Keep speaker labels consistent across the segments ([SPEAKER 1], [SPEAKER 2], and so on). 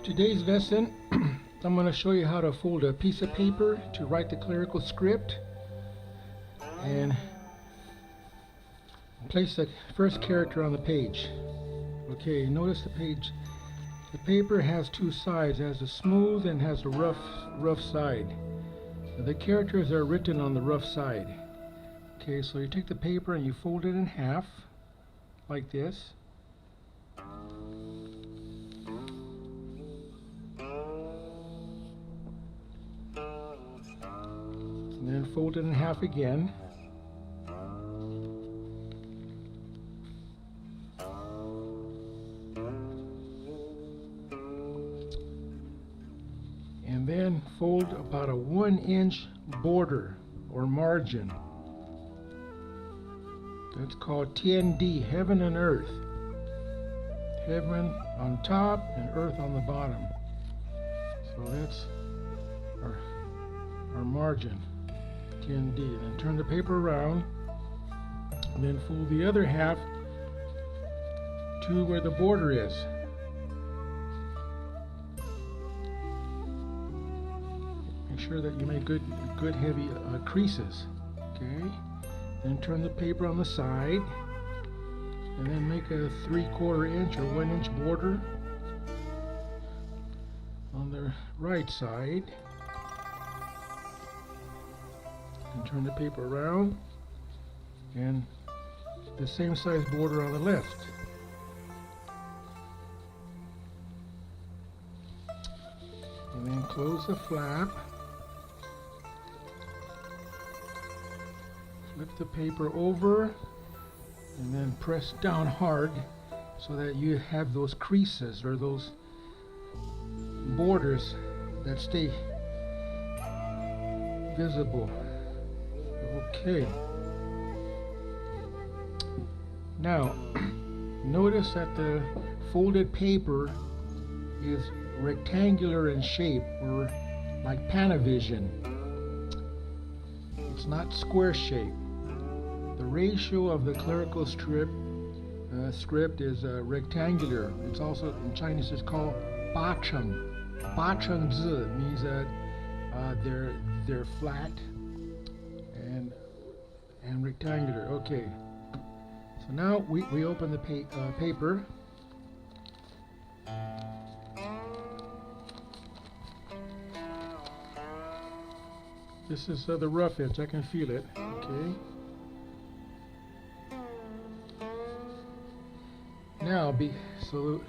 [SPEAKER 1] Today's lesson, I'm going to show you how to fold a piece of paper to write the clerical script and place the first character on the page. Okay, notice the page. The paper has two sides, it has a smooth and has a rough side. The characters are written on the rough side. Okay, so you take the paper and you fold it in half like this. And then fold it in half again. And then fold about a 1-inch border or margin. That's called TND, heaven and earth. Heaven on top and earth on the bottom. So that's our margin, TND. And then turn the paper around and then fold the other half to where the border is. Make sure that you make good heavy creases. Okay. Then turn the paper on the side and then make a 3/4 inch or 1-inch border on the right side. And turn the paper around and the same size border on the left. And then close the flap. Flip the paper over and then press down hard so that you have those creases or those borders that stay visible. Okay. Now, notice that the folded paper is rectangular in shape, or like Panavision. It's not square shape. The ratio of the clerical script is rectangular. It's also in Chinese it's called 八成. 八成字 means that they're flat and rectangular. Okay. So now we open the paper. This is the rough edge. I can feel it. Okay. Now, so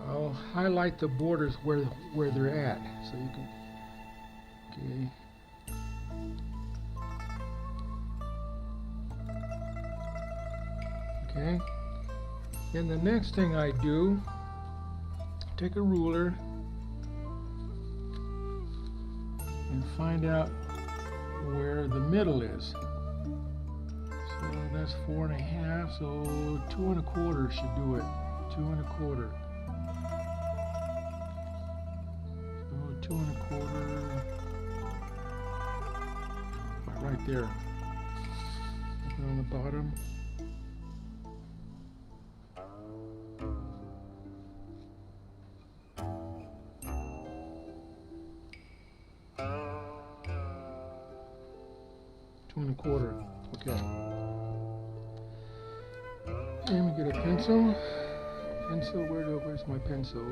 [SPEAKER 1] I'll highlight the borders where they're at, so you can. Okay. Then the next thing I do, take a ruler and find out where the middle is. So that's 4.5, so 2 1/4 should do it. 2 1/4. So 2 1/4. Right there. Put it on the bottom. Okay. Let me get a pencil. Where's my pencil?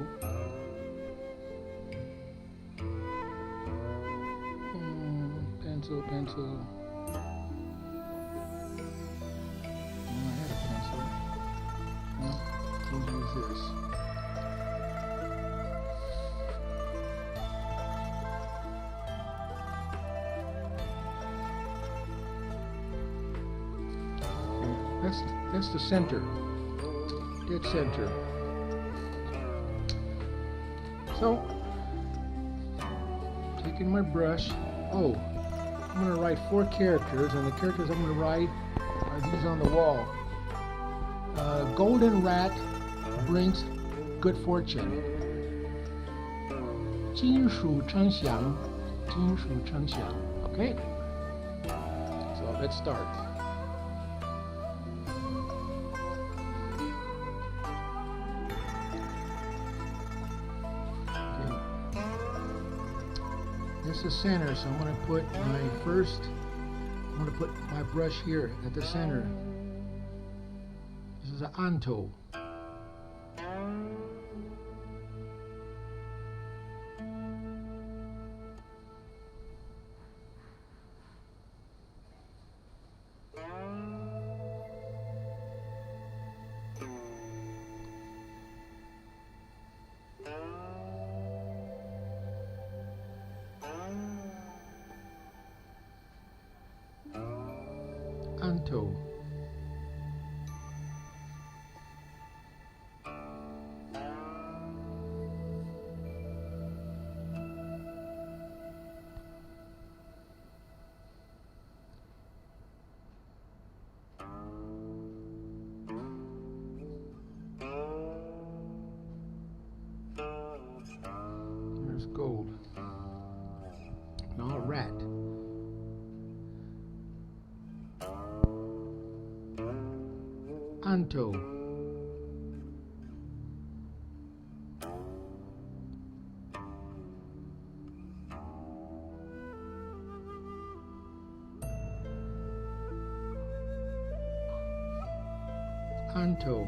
[SPEAKER 1] Pencil. I had a pencil. We'll use this. That's the center, dead center. So, taking my brush, I'm going to write 4 characters, and the characters I'm going to write are these on the wall. Golden rat brings good fortune. 金属昌祥. Okay? So let's start. This is center, so I'm going to put my brush here at the center. This is an Anto. Anto. There's gold. Now a rat. Anto. Anto.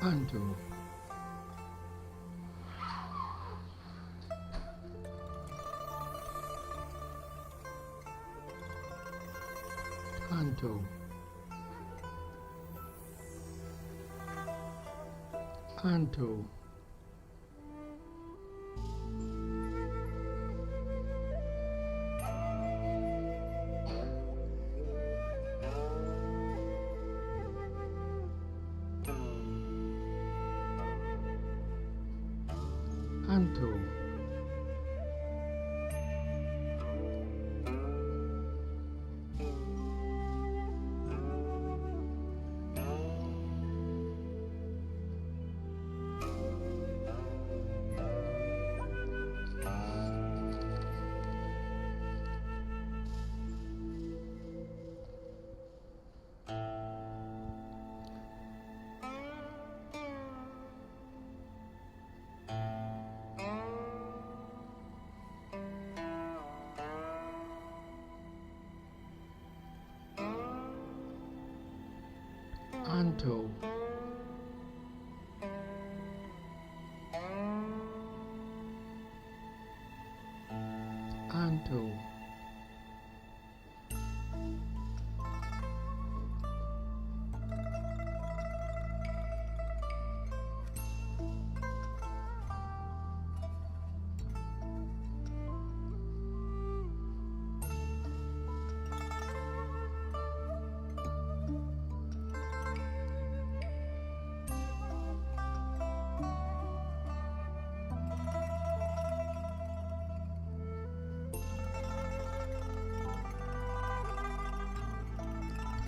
[SPEAKER 1] Anto. Anto. Anto. Anto. Anto. Anto.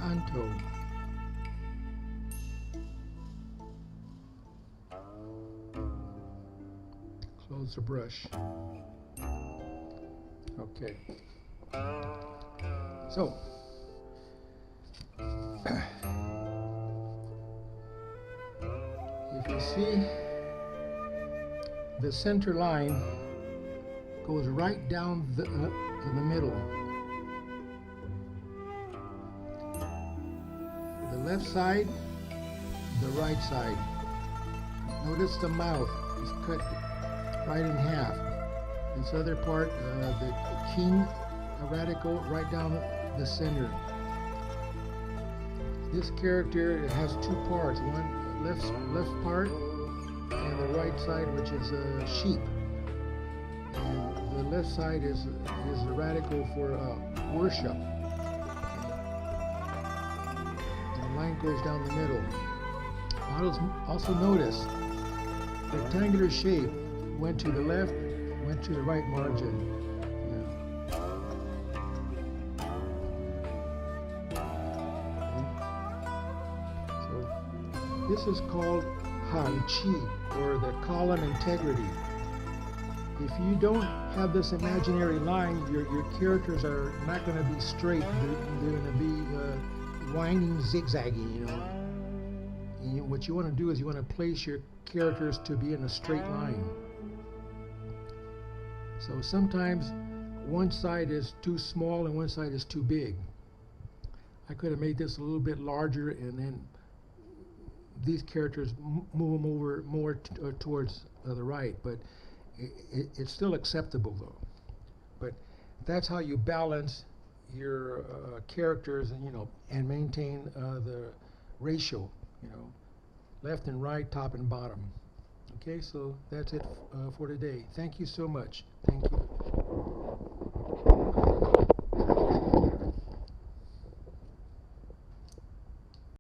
[SPEAKER 1] Anto. Close the brush. Okay. So, if you see, the center line goes right down the middle. The left side, the right side. Notice the mouth is cut right in half. This other part, the king radical, right down the center. This character has two parts, one left part and the right side, which is a sheep. And the left side is the radical for worship. line goes down the middle. Also notice rectangular shape went to the left, went to the right margin. This is called Han Chi, or the column integrity. If you don't have this imaginary line, your characters are not going to be straight. They're going to be winding, zigzagging, you know. And what you want to do is you want to place your characters to be in a straight line. So sometimes one side is too small and one side is too big. I could have made this a little bit larger and then these characters move them over more towards the right, but it's still acceptable though. But that's how you balance your characters, and and maintain the ratio, left and right, top and bottom. Okay, so that's it for today. Thank you so much. Thank you.